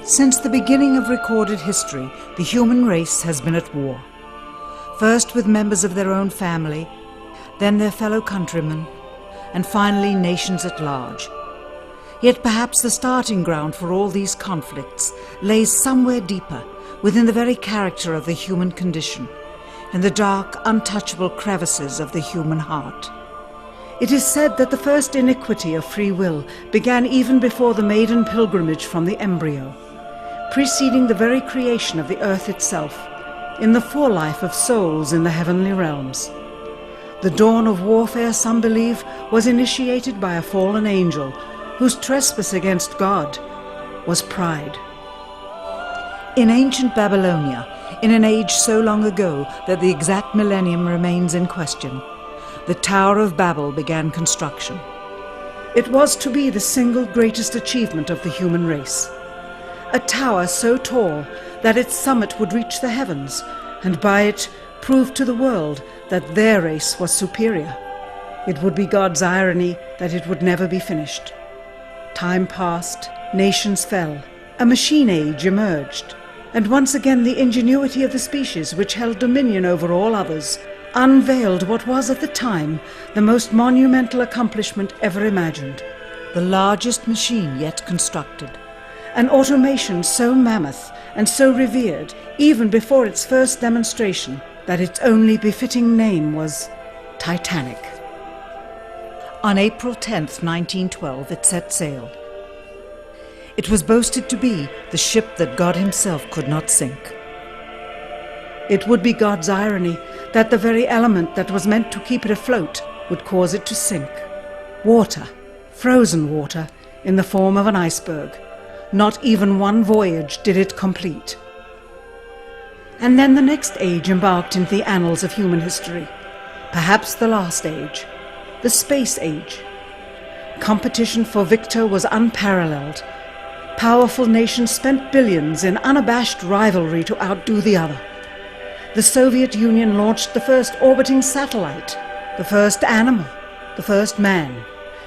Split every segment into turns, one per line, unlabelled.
Since the beginning of recorded history, the human race has been at war. First with members of their own family, then their fellow countrymen, and finally nations at large. Yet perhaps the starting ground for all these conflicts lays somewhere deeper, within the very character of the human condition, in the dark, untouchable crevices of the human heart. It is said that the first iniquity of free will began even before the maiden pilgrimage from the embryo, preceding the very creation of the earth itself, in the forelife of souls in the heavenly realms. The dawn of warfare, some believe, was initiated by a fallen angel whose trespass against God was pride. In ancient Babylonia, in an age so long ago that the exact millennium remains in question, the Tower of Babel began construction. It was to be the single greatest achievement of the human race. A tower so tall that its summit would reach the heavens, and by it prove to the world that their race was superior. It would be God's irony that it would never be finished. Time passed, nations fell, a machine age emerged, and once again the ingenuity of the species which held dominion over all others unveiled what was at the time the most monumental accomplishment ever imagined, the largest machine yet constructed. An automation so mammoth and so revered, even before its first demonstration, that its only befitting name was Titanic. On April 10th, 1912, it set sail. It was boasted to be the ship that God himself could not sink. It would be God's irony that the very element that was meant to keep it afloat would cause it to sink. Water, frozen water, in the form of an iceberg. Not even one voyage did it complete. And then the next age embarked into the annals of human history, perhaps the last age, the space age. Competition for victor was unparalleled. Powerful nations spent billions in unabashed rivalry to outdo the other. The Soviet Union launched the first orbiting satellite, the first animal, the first man.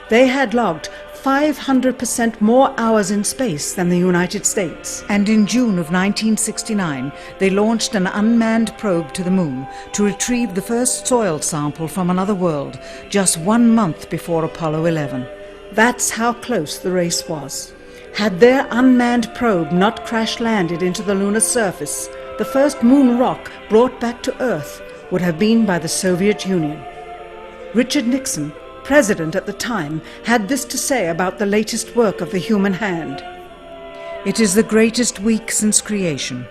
They had logged 500% more hours in space than the United States. And in June of 1969, they launched an unmanned probe to the moon to retrieve the first soil sample from another world, just 1 month before Apollo 11. That's how close the race was. Had their unmanned probe not crash-landed into the lunar surface, the first moon rock brought back to Earth would have been by the Soviet Union. Richard Nixon, president at the time, had this to say about the latest work of the human hand. It is the greatest week since creation,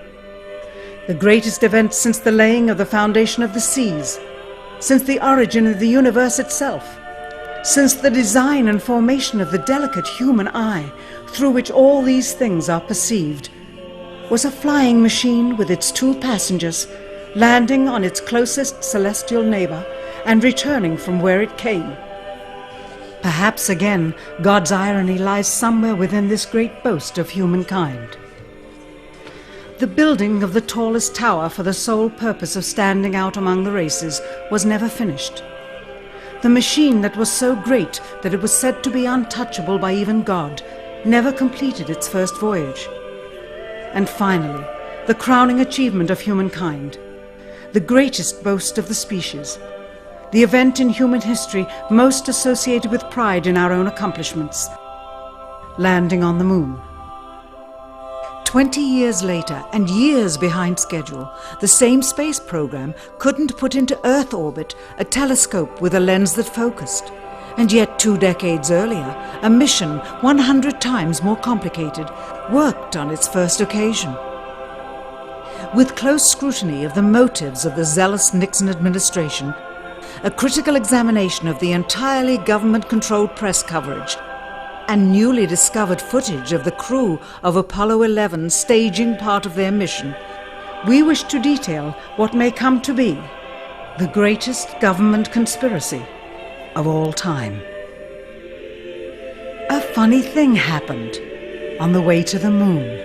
the greatest event since the laying of the foundation of the seas, since the origin of the universe itself, since the design and formation of the delicate human eye through which all these things are perceived, was a flying machine with its 2 passengers landing on its closest celestial neighbor and returning from where it came. Perhaps again God's irony lies somewhere within this great boast of humankind. The building of the tallest tower for the sole purpose of standing out among the races was never finished. The machine that was so great that it was said to be untouchable by even God never completed its first voyage. And finally, the crowning achievement of humankind, the greatest boast of the species, the event in human history most associated with pride in our own accomplishments, landing on the moon. 20 years later, and years behind schedule, the same space program couldn't put into Earth orbit a telescope with a lens that focused. And yet 2 decades earlier, a mission 100 times more complicated worked on its first occasion. With close scrutiny of the motives of the zealous Nixon administration, a critical examination of the entirely government-controlled press coverage, and newly discovered footage of the crew of Apollo 11 staging part of their mission, we wish to detail what may come to be the greatest government conspiracy of all time. A funny thing happened on the way to the moon.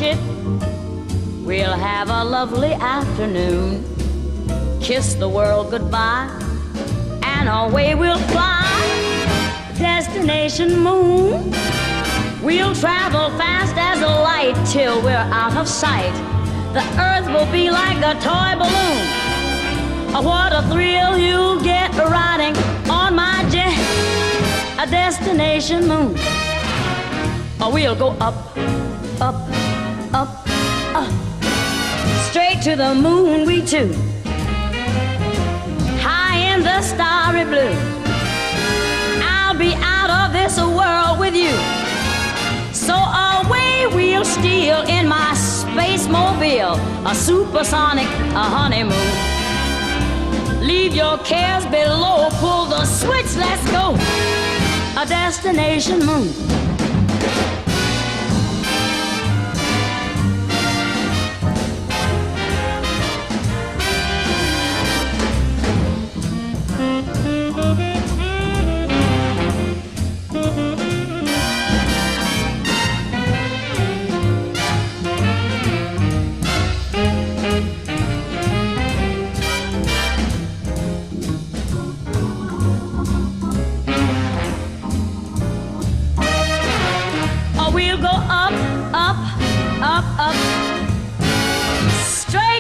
ship. We'll have a lovely afternoon, kiss the world goodbye, and away we'll fly. Destination moon. We'll travel fast as a light till we're out of sight. The earth will be like a toy balloon. Oh, what a thrill you'll get riding on my jet. A destination moon. Oh, we'll go up, up, up, up, straight to the moon we two. High in the starry blue. I'll be out of this world with you. So away we'll steal in my space mobile, a supersonic, a honeymoon. Leave your cares below, pull the switch, let's go. A destination moon.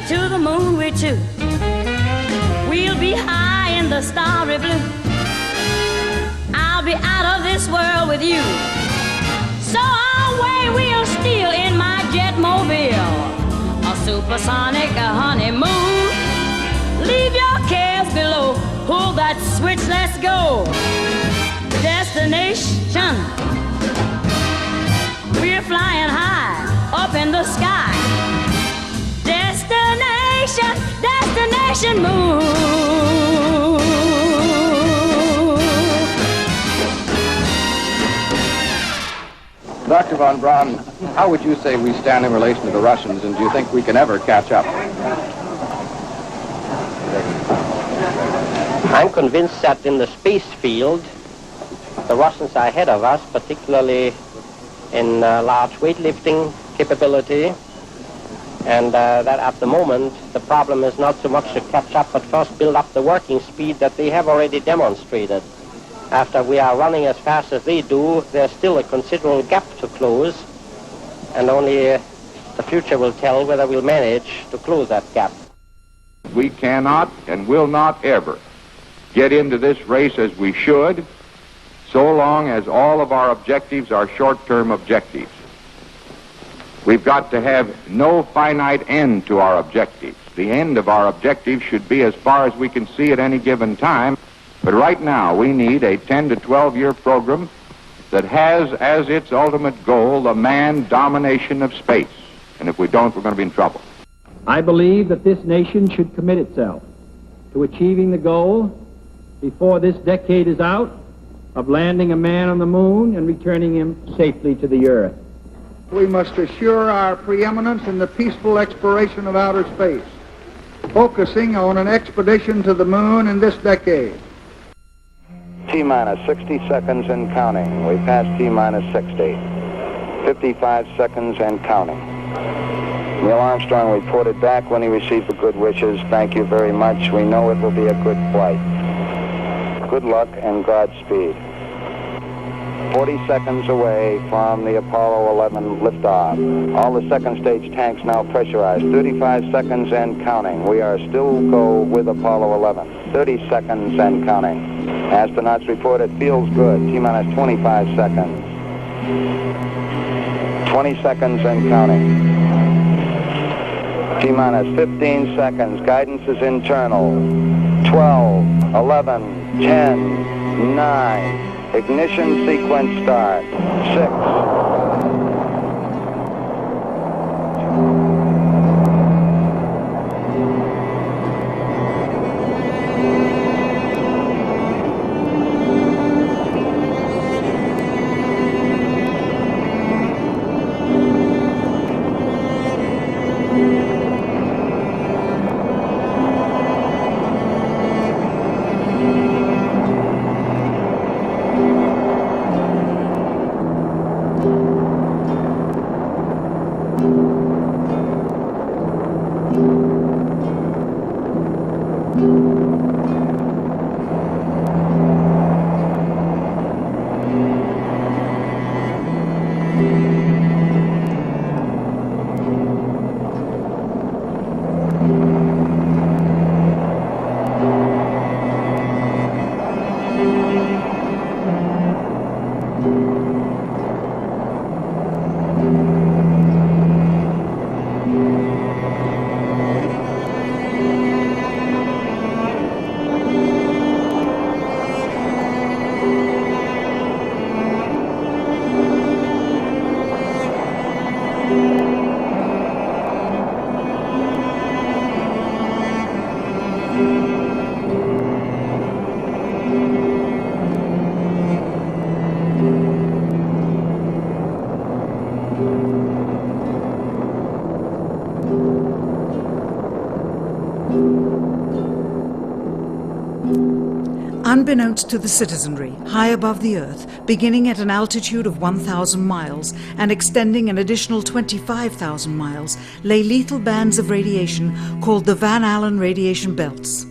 To the moon we two. We'll be high in the starry blue. I'll be out of this world with you. So away we'll steal in my jet mobile, a supersonic, a honeymoon. Leave your cares below, pull that switch, let's go. Destination. We're flying high up in the sky. Destination moon.
Dr. von Braun, how would you say we stand in relation to the Russians, and do you think we can ever catch up?
I'm convinced that in the space field, the Russians are ahead of us, particularly in large weightlifting capability. And that at the moment, the problem is not so much to catch up, but first build up the working speed that they have already demonstrated. After we are running as fast as they do, there's still a considerable gap to close, and only the future will tell whether we'll manage to close that gap.
We cannot and will not ever get into this race as we should, so long as all of our objectives are short-term objectives. We've got to have no finite end to our objectives. The end of our objectives should be as far as we can see at any given time. But right now, we need a 10 to 12-year program that has as its ultimate goal the manned domination of space. And if we don't, we're going to be in trouble.
I believe that this nation should commit itself to achieving the goal before this decade is out of landing a man on the moon and returning him safely to the earth.
We must assure our preeminence in the peaceful exploration of outer space, focusing on an expedition to the moon in this decade.
T-minus 60 seconds and counting. We passed T-minus 60. 55 seconds and counting. Neil Armstrong reported back when he received the good wishes. Thank you very much. We know it will be a good flight. Good luck and Godspeed. 40 seconds away from the Apollo 11 liftoff. All the second stage tanks now pressurized. 35 seconds and counting. We are still go with Apollo 11. 30 seconds and counting. Astronauts report it feels good. T-minus 25 seconds. 20 seconds and counting. T-minus 15 seconds. Guidance is internal. 12, 11, 10, 9. Ignition sequence start. 6.
Unbeknownst to the citizenry, high above the Earth, beginning at an altitude of 1,000 miles and extending an additional 25,000 miles, lay lethal bands of radiation called the Van Allen radiation belts.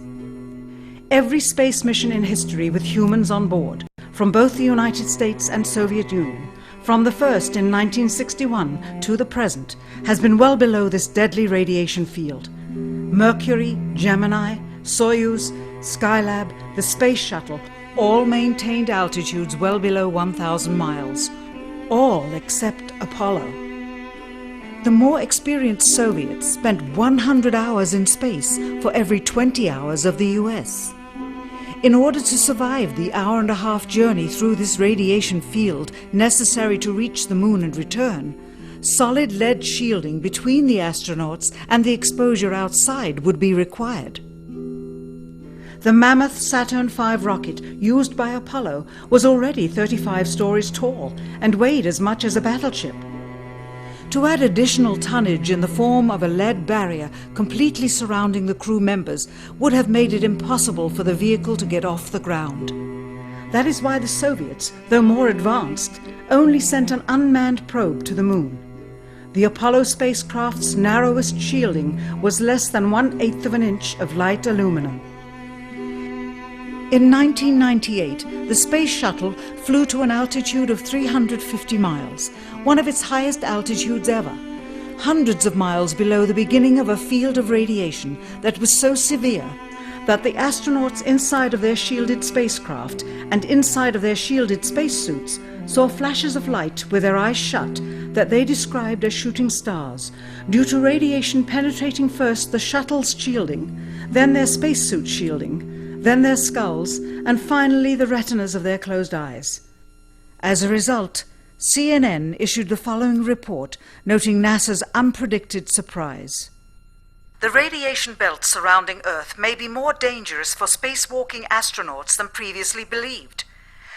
Every space mission in history with humans on board, from both the United States and Soviet Union, from the first in 1961 to the present, has been well below this deadly radiation field. Mercury, Gemini, Soyuz, Skylab, the Space Shuttle, all maintained altitudes well below 1,000 miles. All except Apollo. The more experienced Soviets spent 100 hours in space for every 20 hours of the US. In order to survive the hour-and-a-half journey through this radiation field necessary to reach the moon and return, solid lead shielding between the astronauts and the exposure outside would be required. The mammoth Saturn V rocket used by Apollo was already 35 stories tall and weighed as much as a battleship. To add additional tonnage in the form of a lead barrier completely surrounding the crew members would have made it impossible for the vehicle to get off the ground. That is why the Soviets, though more advanced, only sent an unmanned probe to the moon. The Apollo spacecraft's narrowest shielding was less than 1/8 of an inch of light aluminum. In 1998, the Space Shuttle flew to an altitude of 350 miles, one of its highest altitudes ever, hundreds of miles below the beginning of a field of radiation that was so severe that the astronauts inside of their shielded spacecraft and inside of their shielded spacesuits saw flashes of light with their eyes shut that they described as shooting stars, due to radiation penetrating first the shuttle's shielding, then their spacesuit shielding, then their skulls, and finally the retinas of their closed eyes. As a result, CNN issued the following report noting NASA's unpredicted surprise. The radiation belt surrounding Earth may be more dangerous for spacewalking astronauts than previously believed.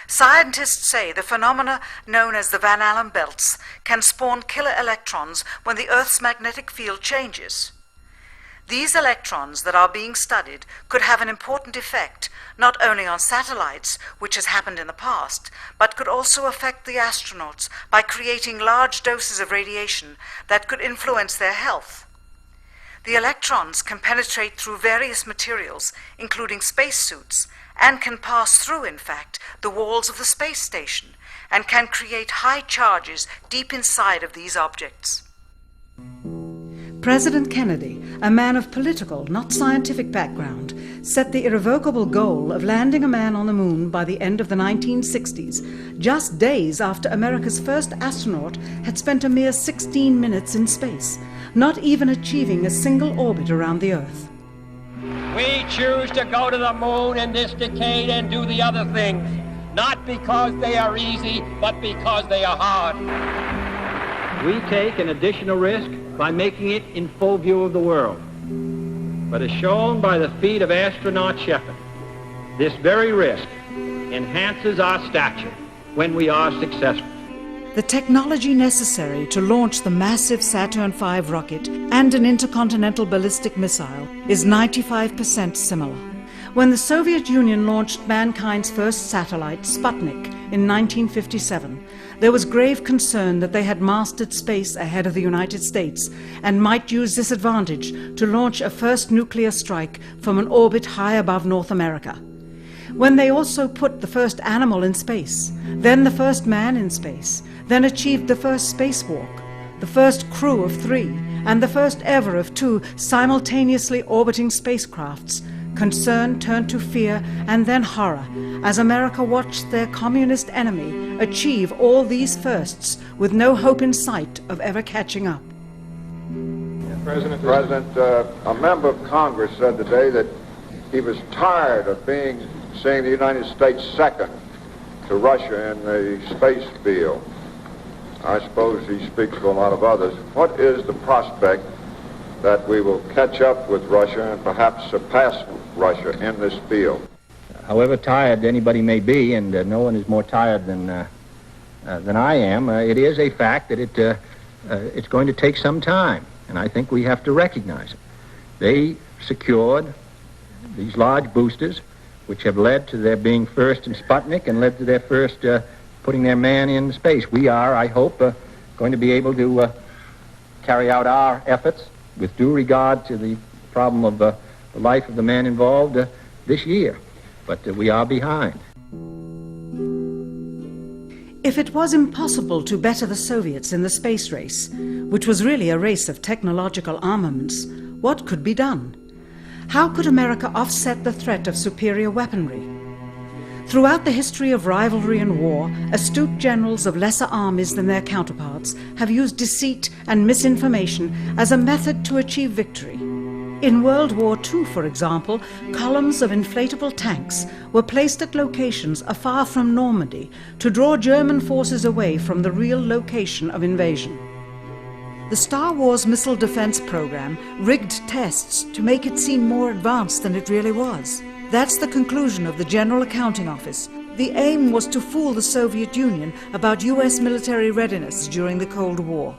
Scientists say the phenomena known as the Van Allen belts can spawn killer electrons when the Earth's magnetic field changes. These electrons that are being studied could have an important effect, not only on satellites, which has happened in the past, but could also affect the astronauts by creating large doses of radiation that could influence their health. The electrons can penetrate through various materials, including spacesuits, and can pass through, in fact, the walls of the space station, and can create high charges deep inside of these objects. President Kennedy, a man of political, not scientific background, set the irrevocable goal of landing a man on the moon by the end of the 1960s, just days after America's first astronaut had spent a mere 16 minutes in space, not even achieving a single orbit around the Earth.
We choose to go to the moon in this decade and do the other things, not because they are easy, but because they are hard. We take an additional risk by making it in full view of the world. But as shown by the feat of astronaut Shepard, this very risk enhances our stature when we are successful.
The technology necessary to launch the massive Saturn V rocket and an intercontinental ballistic missile is 95% similar. When the Soviet Union launched mankind's first satellite, Sputnik, in 1957, there was grave concern that they had mastered space ahead of the United States and might use this advantage to launch a first nuclear strike from an orbit high above North America. When they also put the first animal in space, then the first man in space, then achieved the first spacewalk, the first crew of 3, and the first ever of 2 simultaneously orbiting spacecrafts, Concern turned to fear and then horror as America watched their communist enemy achieve all these firsts with no hope in sight of ever catching up.
President, a member of Congress said today that he was tired of seeing the United States second to Russia in the space field. I suppose he speaks for a lot of others. What is the prospect that we will catch up with Russia and perhaps surpass Russia in this field?
However tired anybody may be, and no one is more tired than I am, it is a fact that it's going to take some time, and I think we have to recognize it. They secured these large boosters, which have led to their being first in Sputnik and led to their first putting their man in space. We are, I hope, going to be able to carry out our efforts with due regard to the problem of the life of the man involved this year. But we are behind.
If it was impossible to better the Soviets in the space race, which was really a race of technological armaments, what could be done? How could America offset the threat of superior weaponry? Throughout the history of rivalry and war, astute generals of lesser armies than their counterparts have used deceit and misinformation as a method to achieve victory. In World War II, for example, columns of inflatable tanks were placed at locations afar from Normandy to draw German forces away from the real location of invasion. The Star Wars missile defense program rigged tests to make it seem more advanced than it really was. That's the conclusion of the General Accounting Office. The aim was to fool the Soviet Union about US military readiness during the Cold War.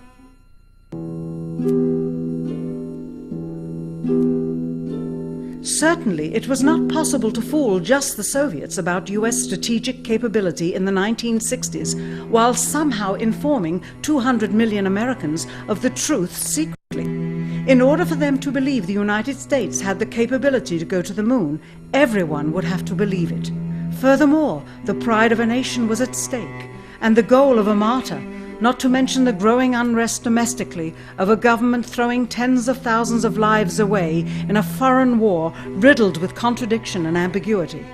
Certainly, it was not possible to fool just the Soviets about US strategic capability in the 1960s, while somehow informing 200 million Americans of the truth secretly. In order for them to believe the United States had the capability to go to the moon, everyone would have to believe it. Furthermore, the pride of a nation was at stake, and the goal of a martyr, not to mention the growing unrest domestically of a government throwing tens of thousands of lives away in a foreign war riddled with contradiction and ambiguity.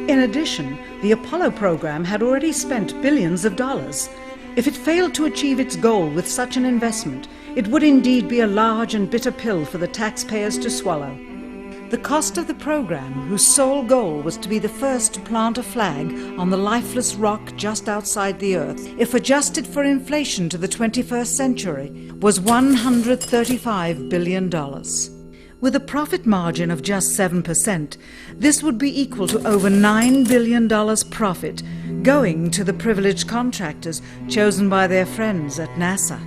In addition, the Apollo program had already spent billions of dollars. If it failed to achieve its goal with such an investment, it would indeed be a large and bitter pill for the taxpayers to swallow. The cost of the program, whose sole goal was to be the first to plant a flag on the lifeless rock just outside the Earth, if adjusted for inflation to the 21st century, was $135 billion. With a profit margin of just 7%, this would be equal to over $9 billion profit going to the privileged contractors chosen by their friends at NASA.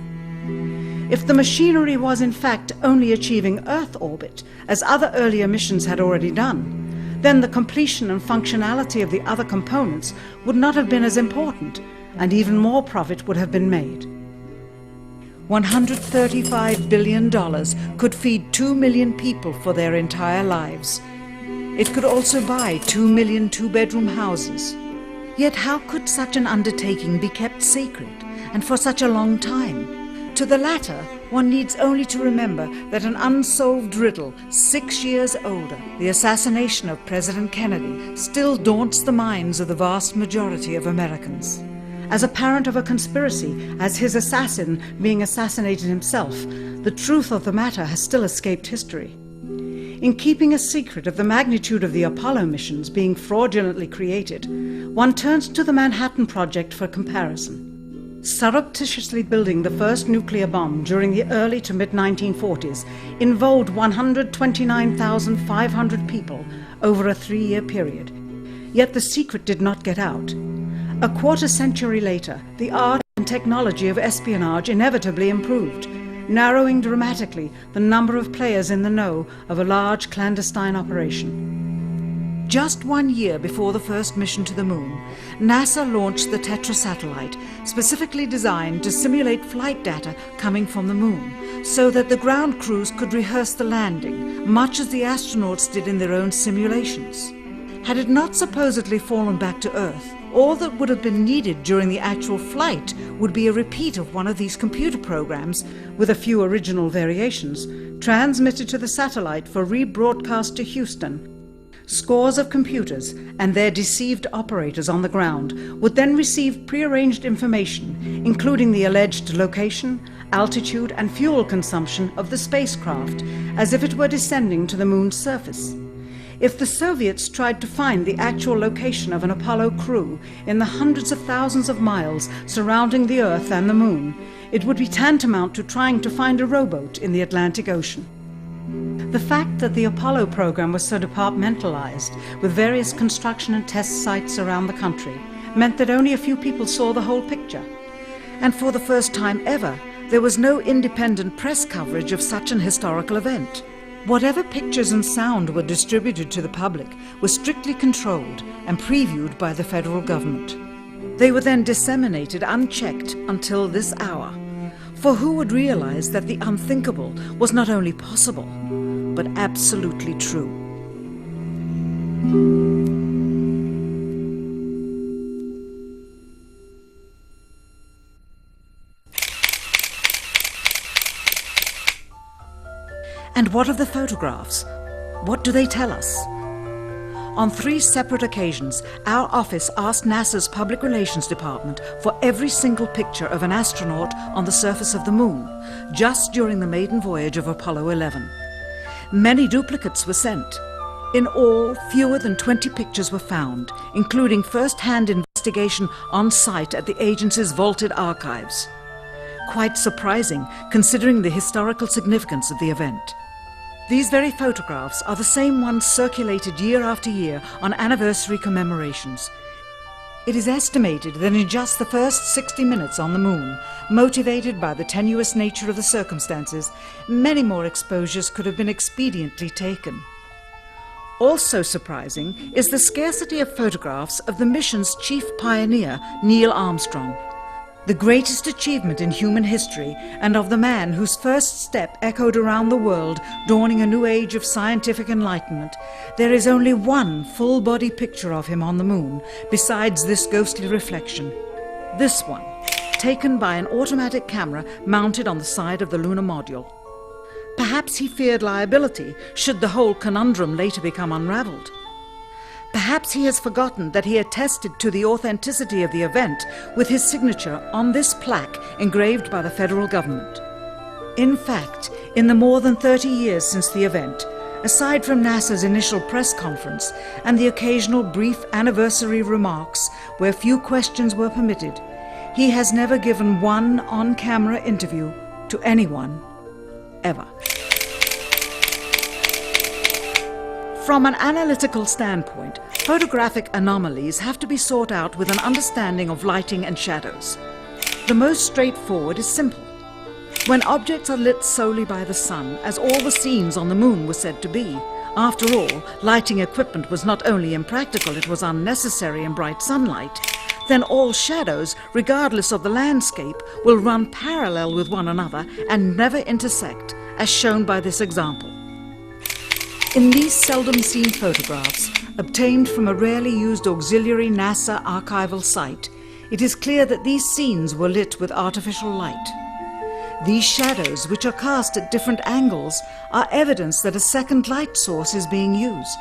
If the machinery was in fact only achieving Earth orbit, as other earlier missions had already done, then the completion and functionality of the other components would not have been as important, and even more profit would have been made. $135 billion could feed 2 million people for their entire lives. It could also buy 2 million two-bedroom houses. Yet how could such an undertaking be kept secret, and for such a long time? To the latter, one needs only to remember that an unsolved riddle 6 years older, the assassination of President Kennedy, still daunts the minds of the vast majority of Americans. As a parent of a conspiracy, as his assassin being assassinated himself, the truth of the matter has still escaped history. In keeping a secret of the magnitude of the Apollo missions being fraudulently created, one turns to the Manhattan Project for comparison. Surreptitiously building the first nuclear bomb during the early to mid-1940s involved 129,500 people over a 3-year period. Yet the secret did not get out. A quarter century later, the art and technology of espionage inevitably improved, narrowing dramatically the number of players in the know of a large clandestine operation. Just 1 year before the first mission to the moon, NASA launched the Tetra satellite, specifically designed to simulate flight data coming from the moon, so that the ground crews could rehearse the landing, much as the astronauts did in their own simulations. Had it not supposedly fallen back to Earth, all that would have been needed during the actual flight would be a repeat of one of these computer programs, with a few original variations, transmitted to the satellite for rebroadcast to Houston. scores of computers and their deceived operators on the ground would then receive prearranged information, including the alleged location, altitude and fuel consumption of the spacecraft, as if it were descending to the moon's surface. If the Soviets tried to find the actual location of an Apollo crew in the hundreds of thousands of miles surrounding the Earth and the Moon, it would be tantamount to trying to find a rowboat in the Atlantic Ocean. The fact that the Apollo program was so departmentalized, with various construction and test sites around the country, meant that only a few people saw the whole picture. And for the first time ever, there was no independent press coverage of such an historical event. Whatever pictures and sound were distributed to the public were strictly controlled and previewed by the federal government. They were then disseminated unchecked until this hour. For who would realize that the unthinkable was not only possible, but absolutely true? And what of the photographs? What do they tell us? On 3 separate occasions, our office asked NASA's Public Relations Department for every single picture of an astronaut on the surface of the Moon, just during the maiden voyage of Apollo 11. Many duplicates were sent. In all, fewer than 20 pictures were found, including first-hand investigation on site at the agency's vaulted archives. Quite surprising, considering the historical significance of the event. These very photographs are the same ones circulated year after year on anniversary commemorations. It is estimated that in just the first 60 minutes on the Moon, motivated by the tenuous nature of the circumstances, many more exposures could have been expediently taken. Also surprising is the scarcity of photographs of the mission's chief pioneer, Neil Armstrong. The greatest achievement in human history, and of the man whose first step echoed around the world, dawning a new age of scientific enlightenment, there is only one full-body picture of him on the Moon, besides this ghostly reflection. This one, taken by an automatic camera mounted on the side of the lunar module. Perhaps he feared liability, should the whole conundrum later become unraveled. Perhaps he has forgotten that he attested to the authenticity of the event with his signature on this plaque engraved by the federal government. In fact, in the more than 30 years since the event, aside from NASA's initial press conference and the occasional brief anniversary remarks where few questions were permitted, he has never given one on-camera interview to anyone, ever. From an analytical standpoint, photographic anomalies have to be sought out with an understanding of lighting and shadows. The most straightforward is simple. When objects are lit solely by the sun, as all the scenes on the Moon were said to be, after all, lighting equipment was not only impractical, it was unnecessary in bright sunlight, then all shadows, regardless of the landscape, will run parallel with one another and never intersect, as shown by this example. In these seldom-seen photographs, obtained from a rarely used auxiliary NASA archival site, it is clear that these scenes were lit with artificial light. These shadows, which are cast at different angles, are evidence that a second light source is being used.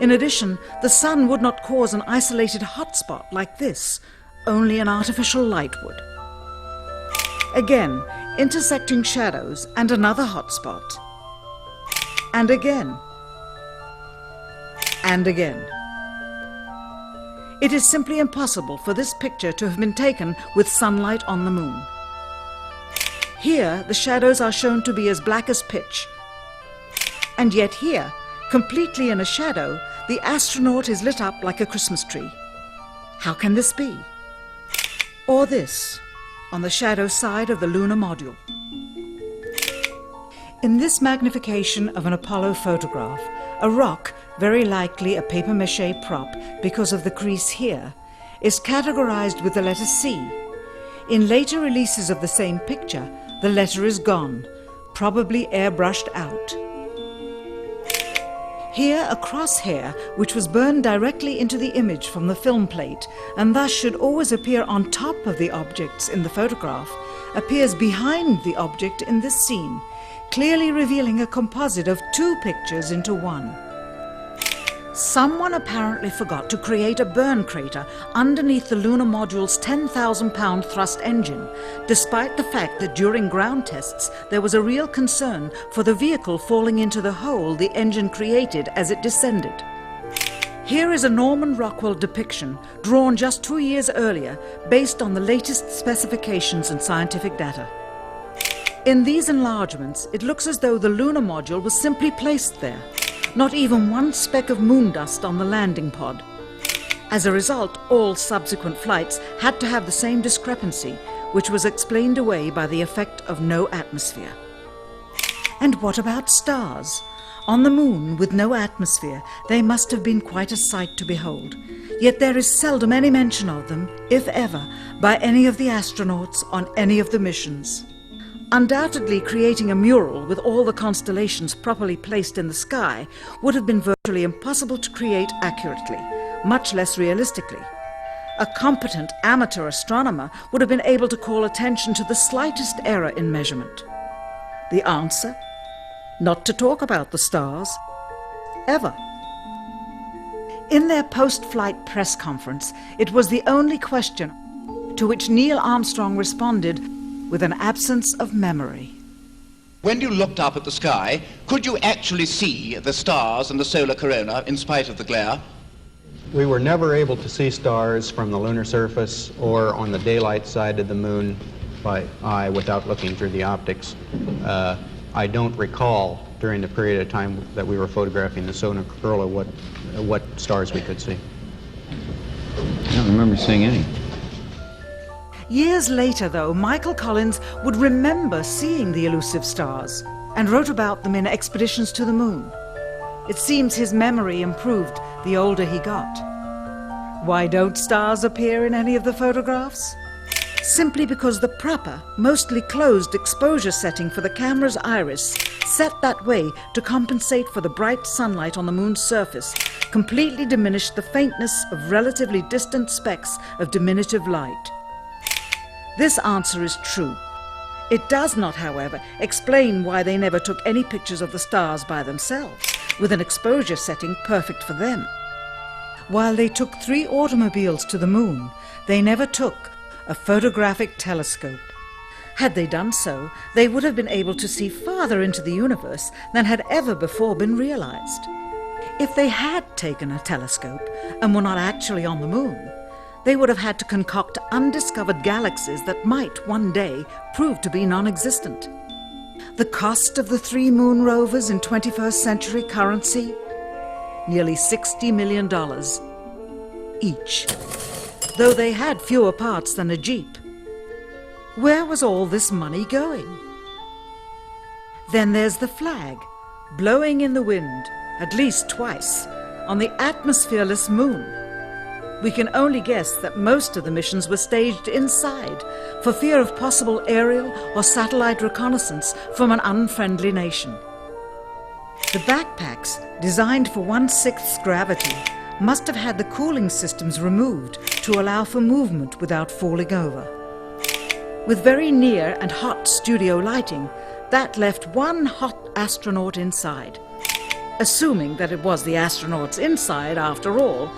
In addition, the sun would not cause an isolated hotspot like this, only an artificial light would. Again, intersecting shadows and another hotspot. And again. And again. It is simply impossible for this picture to have been taken with sunlight on the Moon. Here, the shadows are shown to be as black as pitch. And yet here, completely in a shadow, the astronaut is lit up like a Christmas tree. How can this be? Or this, on the shadow side of the lunar module. In this magnification of an Apollo photograph, a rock, very likely a papier-mâché prop because of the crease here, is categorized with the letter C. In later releases of the same picture, the letter is gone, probably airbrushed out. Here, a crosshair, which was burned directly into the image from the film plate, and thus should always appear on top of the objects in the photograph, appears behind the object in this scene, clearly revealing a composite of two pictures into one. Someone apparently forgot to create a burn crater underneath the lunar module's 10,000-pound thrust engine, despite the fact that during ground tests there was a real concern for the vehicle falling into the hole the engine created as it descended. Here is a Norman Rockwell depiction drawn just 2 years earlier based on the latest specifications and scientific data. In these enlargements, it looks as though the lunar module was simply placed there. Not even one speck of moon dust on the landing pod. As a result, all subsequent flights had to have the same discrepancy, which was explained away by the effect of no atmosphere. And what about stars? On the moon, with no atmosphere, they must have been quite a sight to behold. Yet there is seldom any mention of them, if ever, by any of the astronauts on any of the missions. Undoubtedly, creating a mural with all the constellations properly placed in the sky would have been virtually impossible to create accurately, much less realistically. A competent amateur astronomer would have been able to call attention to the slightest error in measurement. The answer? Not to talk about the stars. Ever. In their post-flight press conference, it was the only question to which Neil Armstrong responded with an absence of memory.
When you looked up at the sky, could you actually see the stars and the solar corona in spite of the glare?
We were never able to see stars from the lunar surface or on the daylight side of the moon by eye without looking through the optics. I don't recall during the period of time that we were photographing the solar corona what stars we could see.
I don't remember seeing any.
Years later, though, Michael Collins would remember seeing the elusive stars and wrote about them in Expeditions to the Moon. It seems his memory improved the older he got. Why don't stars appear in any of the photographs? Simply because the proper, mostly closed exposure setting for the camera's iris, set that way to compensate for the bright sunlight on the moon's surface, completely diminished the faintness of relatively distant specks of diminutive light. This answer is true. It does not, however, explain why they never took any pictures of the stars by themselves, with an exposure setting perfect for them. While they took 3 automobiles to the moon, they never took a photographic telescope. Had they done so, they would have been able to see farther into the universe than had ever before been realized. If they had taken a telescope and were not actually on the moon, they would have had to concoct undiscovered galaxies that might one day prove to be non-existent. The cost of the 3 moon rovers in 21st century currency? Nearly $60 million each, though they had fewer parts than a Jeep. Where was all this money going? Then there's the flag, blowing in the wind, at least twice, on the atmosphereless moon. We can only guess that most of the missions were staged inside for fear of possible aerial or satellite reconnaissance from an unfriendly nation. The backpacks, designed for 1/6 gravity, must have had the cooling systems removed to allow for movement without falling over. With very near and hot studio lighting, that left one hot astronaut inside. Assuming that it was the astronauts inside after all,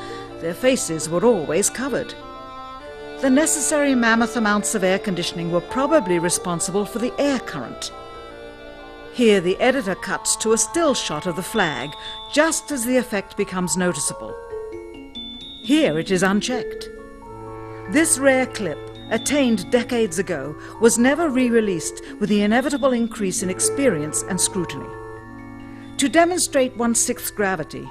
their faces were always covered. The necessary mammoth amounts of air conditioning were probably responsible for the air current. Here the editor cuts to a still shot of the flag, just as the effect becomes noticeable. Here it is unchecked. This rare clip, attained decades ago, was never re-released with the inevitable increase in experience and scrutiny. To demonstrate 1/6 gravity,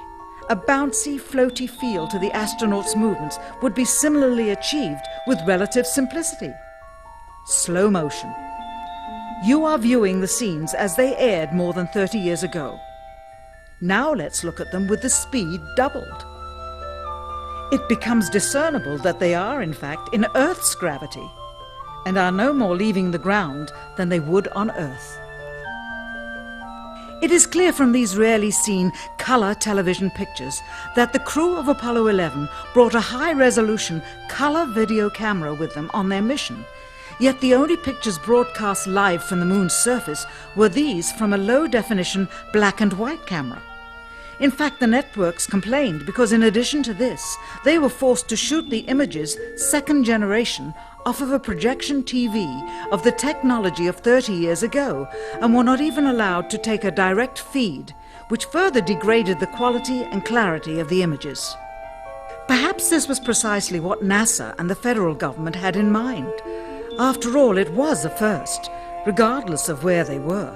a bouncy, floaty feel to the astronauts' movements would be similarly achieved with relative simplicity. Slow motion. You are viewing the scenes as they aired more than 30 years ago. Now let's look at them with the speed doubled. It becomes discernible that they are, in fact, in Earth's gravity, and are no more leaving the ground than they would on Earth. It is clear from these rarely seen color television pictures that the crew of Apollo 11 brought a high-resolution color video camera with them on their mission, yet the only pictures broadcast live from the moon's surface were these from a low-definition black and white camera. In fact, the networks complained because in addition to this, they were forced to shoot the images, second generation, off of a projection TV of the technology of 30 years ago, and were not even allowed to take a direct feed, which further degraded the quality and clarity of the images. Perhaps this was precisely what NASA and the federal government had in mind. After all, it was a first, regardless of where they were.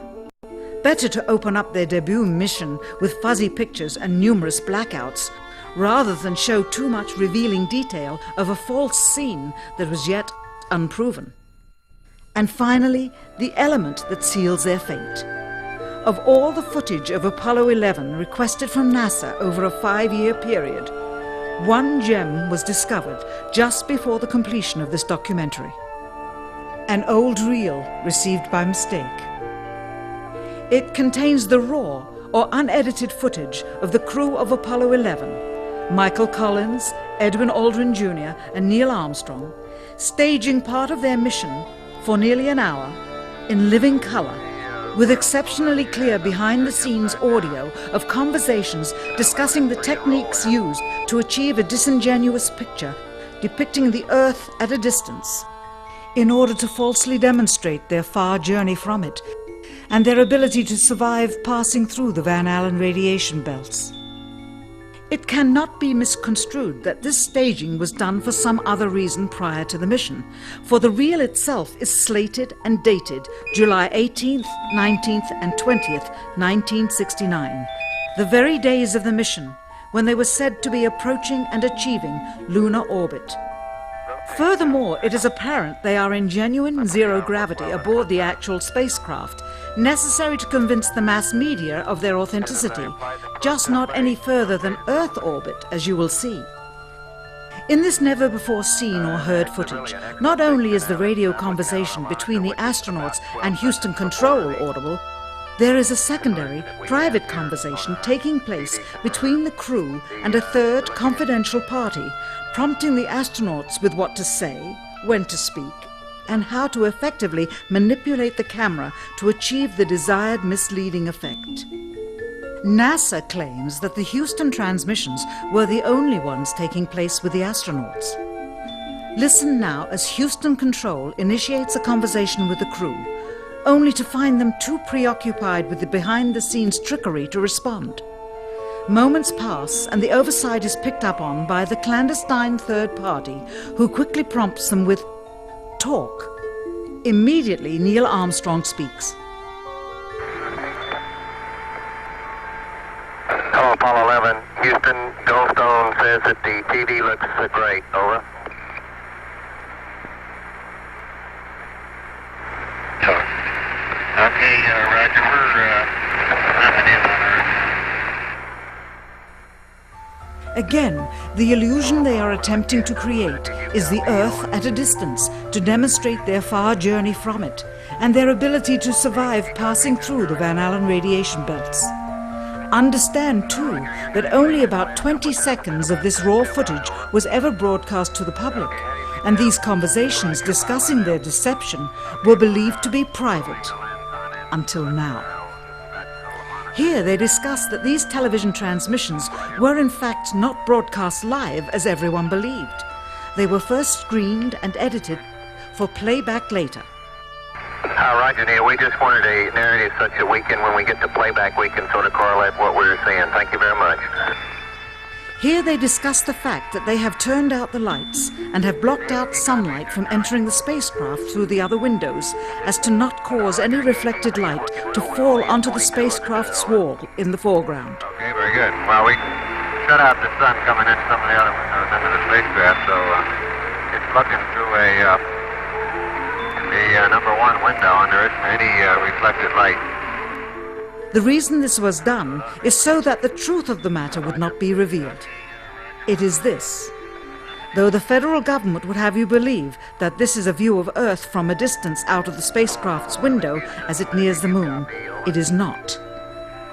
Better to open up their debut mission with fuzzy pictures and numerous blackouts, rather than show too much revealing detail of a false scene that was yet unproven. And finally, the element that seals their fate. Of all the footage of Apollo 11 requested from NASA over a 5-year period, one gem was discovered just before the completion of this documentary. An old reel received by mistake. It contains the raw or unedited footage of the crew of Apollo 11, Michael Collins, Edwin Aldrin Jr. and Neil Armstrong, staging part of their mission for nearly an hour in living color, with exceptionally clear behind-the-scenes audio of conversations discussing the techniques used to achieve a disingenuous picture depicting the Earth at a distance, in order to falsely demonstrate their far journey from it and their ability to survive passing through the Van Allen radiation belts. It cannot be misconstrued that this staging was done for some other reason prior to the mission, for the reel itself is slated and dated July 18th, 19th and 20th, 1969, the very days of the mission when they were said to be approaching and achieving lunar orbit. Furthermore, it is apparent they are in genuine zero gravity aboard the actual spacecraft, necessary to convince the mass media of their authenticity, just not any further than Earth orbit, as you will see. In this never-before-seen or heard footage, not only is the radio conversation between the astronauts and Houston Control audible, there is a secondary, private conversation taking place between the crew and a third confidential party, prompting the astronauts with what to say, when to speak, and how to effectively manipulate the camera to achieve the desired misleading effect. NASA claims that the Houston transmissions were the only ones taking place with the astronauts. Listen now as Houston Control initiates a conversation with the crew, only to find them too preoccupied with the behind-the-scenes trickery to respond. Moments pass and the oversight is picked up on by the clandestine third party, who quickly prompts them with talk. Immediately, Neil Armstrong speaks.
Hello, Apollo 11. Houston, Goldstone says that the TV looks great. Over. Okay, Roger. We're mapping in on Earth.
Again, the illusion they are attempting to create is the Earth at a distance to demonstrate their far journey from it and their ability to survive passing through the Van Allen radiation belts. Understand, too, that only about 20 seconds of this raw footage was ever broadcast to the public, and these conversations discussing their deception were believed to be private, until now. Here they discuss that these television transmissions were in fact not broadcast live as everyone believed. They were first screened and edited for playback later.
Roger, Neil. We just wanted a narrative such that we can, when we get to playback, we can sort of correlate what we're seeing. Thank you very much.
Here they discuss the fact that they have turned out the lights and have blocked out sunlight from entering the spacecraft through the other windows, as to not cause any reflected light to fall onto the spacecraft's wall in the foreground.
Okay, very good. Well, we shut out the sun coming in some of the other windows into the spacecraft, so it's looking through the number one window, and there isn't any reflected light.
The reason this was done is so that the truth of the matter would not be revealed. It is this. Though the federal government would have you believe that this is a view of Earth from a distance out of the spacecraft's window as it nears the moon, it is not.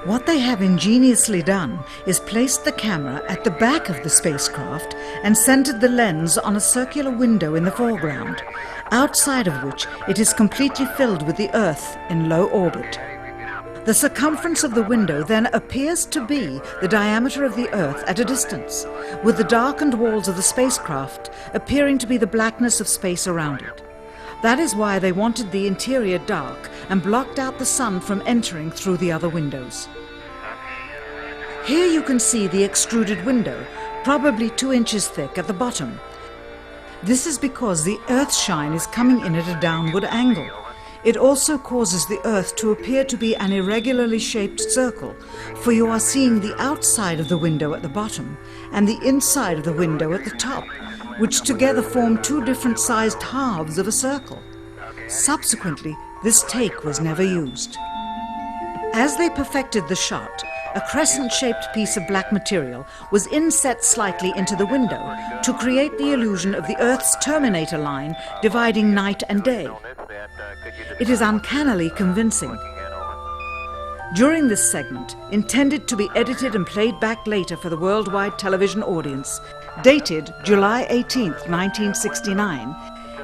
What they have ingeniously done is placed the camera at the back of the spacecraft and centered the lens on a circular window in the foreground, outside of which it is completely filled with the Earth in low orbit. The circumference of the window then appears to be the diameter of the Earth at a distance, with the darkened walls of the spacecraft appearing to be the blackness of space around it. That is why they wanted the interior dark and blocked out the sun from entering through the other windows. Here you can see the extruded window, probably 2 inches thick at the bottom. This is because the Earth's shine is coming in at a downward angle. It also causes the Earth to appear to be an irregularly shaped circle, for you are seeing the outside of the window at the bottom and the inside of the window at the top, which together form 2 different sized halves of a circle. Subsequently, this take was never used. As they perfected the shot, a crescent-shaped piece of black material was inset slightly into the window to create the illusion of the Earth's terminator line dividing night and day. It is uncannily convincing. During this segment, intended to be edited and played back later for the worldwide television audience, dated July 18, 1969,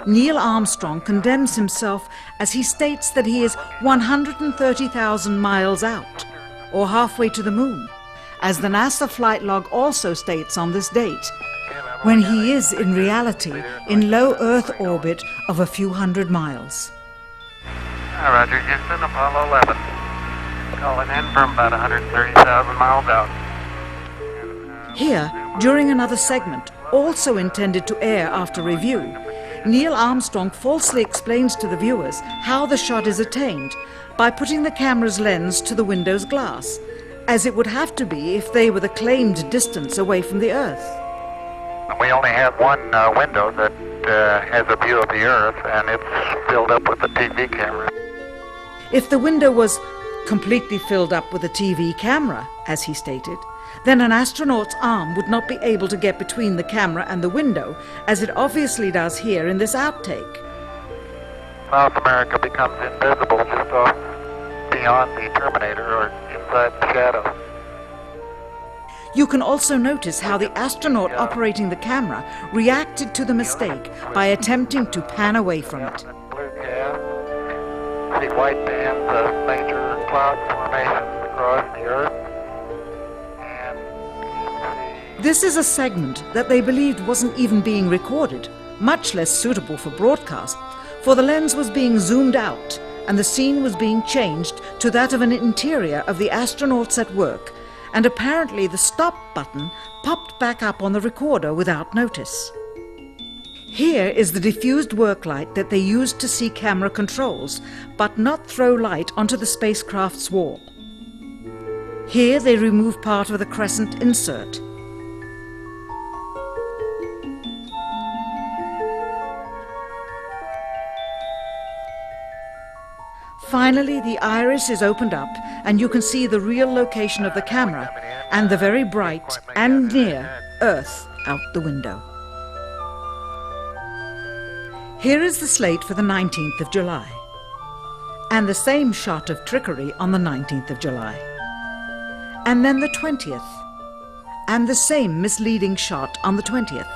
Neil Armstrong condemns himself as he states that he is 130,000 miles out, or halfway to the moon, as the NASA flight log also states on this date, when he is in reality in low Earth orbit of a few hundred miles.
Roger, Houston, Apollo 11. Calling in from about 130,000 miles out.
Here, during another segment, also intended to air after review, Neil Armstrong falsely explains to the viewers how the shot is attained by putting the camera's lens to the window's glass, as it would have to be if they were the claimed distance away from the Earth.
We only have one window that has a view of the Earth, and it's filled up with a TV camera.
If the window was completely filled up with a TV camera, as he stated, then an astronaut's arm would not be able to get between the camera and the window, as it obviously does here in this outtake.
South America becomes invisible just off beyond the terminator or inside the shadow.
You can also notice how the astronaut operating the camera reacted to the mistake by attempting to pan away from it.
Blue gas, see white bands of major cloud formations across the Earth.
This is a segment that they believed wasn't even being recorded, much less suitable for broadcast, for the lens was being zoomed out and the scene was being changed to that of an interior of the astronauts at work, and apparently the stop button popped back up on the recorder without notice. Here is the diffused work light that they used to see camera controls, but not throw light onto the spacecraft's wall. Here they remove part of the crescent insert. Finally, the iris is opened up and you can see the real location of the camera and the very bright and near Earth out the window. Here is the slate for the 19th of July, and the same shot of trickery on the 19th of July, and then the 20th, and the same misleading shot on the 20th.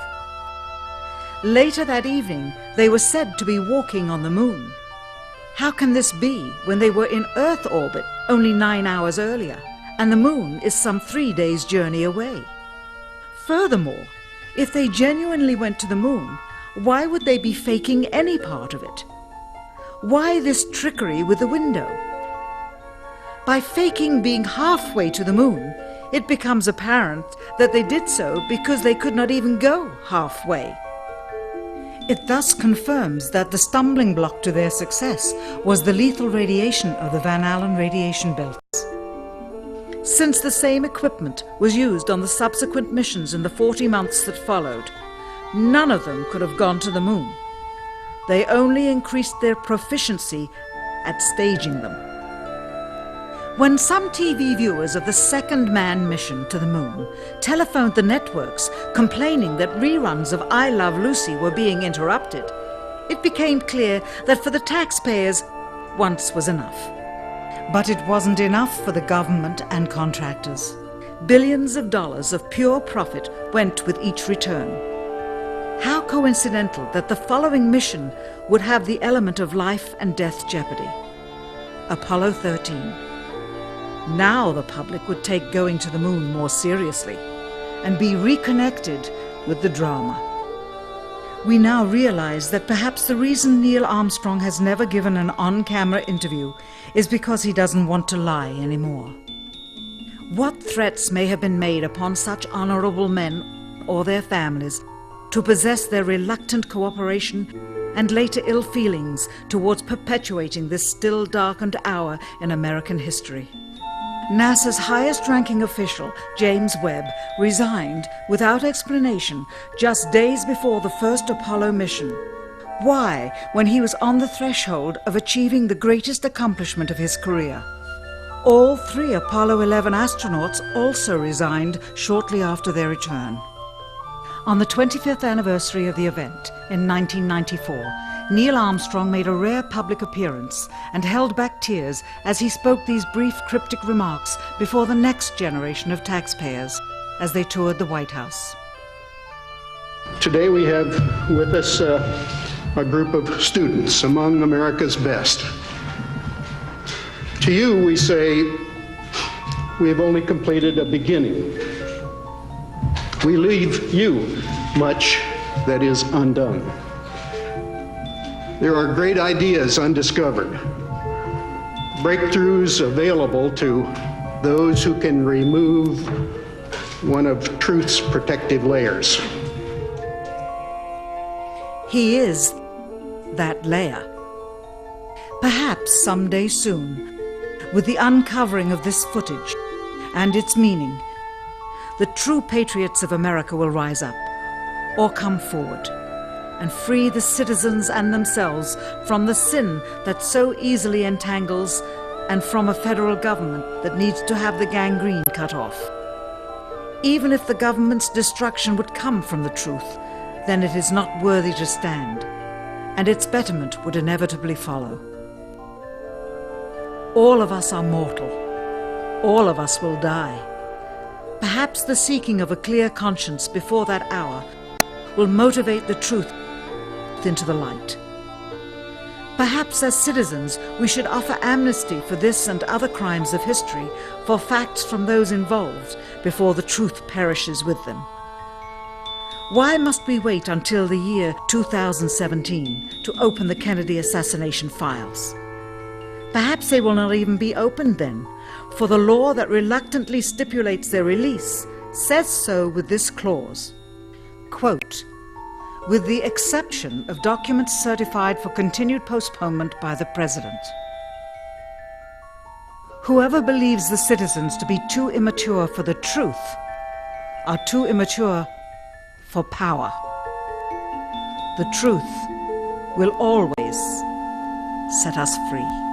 Later that evening, they were said to be walking on the moon. How can this be when they were in Earth orbit only 9 hours earlier, and the moon is some 3 days' journey away? Furthermore, if they genuinely went to the moon, why would they be faking any part of it? Why this trickery with the window? By faking being halfway to the moon, it becomes apparent that they did so because they could not even go halfway. It thus confirms that the stumbling block to their success was the lethal radiation of the Van Allen radiation belts. Since the same equipment was used on the subsequent missions in the 40 months that followed, none of them could have gone to the moon. They only increased their proficiency at staging them. When some TV viewers of the second manned mission to the moon telephoned the networks complaining that reruns of I Love Lucy were being interrupted, it became clear that for the taxpayers, once was enough. But it wasn't enough for the government and contractors. Billions of dollars of pure profit went with each return. How coincidental that the following mission would have the element of life and death jeopardy. Apollo 13. Now the public would take going to the moon more seriously and be reconnected with the drama. We now realize that perhaps the reason Neil Armstrong has never given an on-camera interview is because he doesn't want to lie anymore. What threats may have been made upon such honorable men or their families to possess their reluctant cooperation and later ill feelings towards perpetuating this still darkened hour in American history? NASA's highest-ranking official, James Webb, resigned without explanation just days before the first Apollo mission. Why, when he was on the threshold of achieving the greatest accomplishment of his career? All 3 Apollo 11 astronauts also resigned shortly after their return. On the 25th anniversary of the event in 1994, Neil Armstrong made a rare public appearance and held back tears as he spoke these brief cryptic remarks before the next generation of taxpayers as they toured the White House.
Today we have with us a group of students among America's best. To you we say, we have only completed a beginning. We leave you much that is undone. There are great ideas undiscovered, breakthroughs available to those who can remove one of truth's protective layers.
He is that layer. Perhaps someday soon, with the uncovering of this footage and its meaning, the true patriots of America will rise up or come forward and free the citizens and themselves from the sin that so easily entangles and from a federal government that needs to have the gangrene cut off. Even if the government's destruction would come from the truth, then it is not worthy to stand, and its betterment would inevitably follow. All of us are mortal. All of us will die. Perhaps the seeking of a clear conscience before that hour will motivate the truth into the light. Perhaps as citizens we should offer amnesty for this and other crimes of history, for facts from those involved, before the truth perishes with them. Why must we wait until the year 2017 to open the Kennedy assassination files? Perhaps they will not even be opened then, for the law that reluctantly stipulates their release says so with this clause, quote, with the exception of documents certified for continued postponement by the President. Whoever believes the citizens to be too immature for the truth are too immature for power. The truth will always set us free.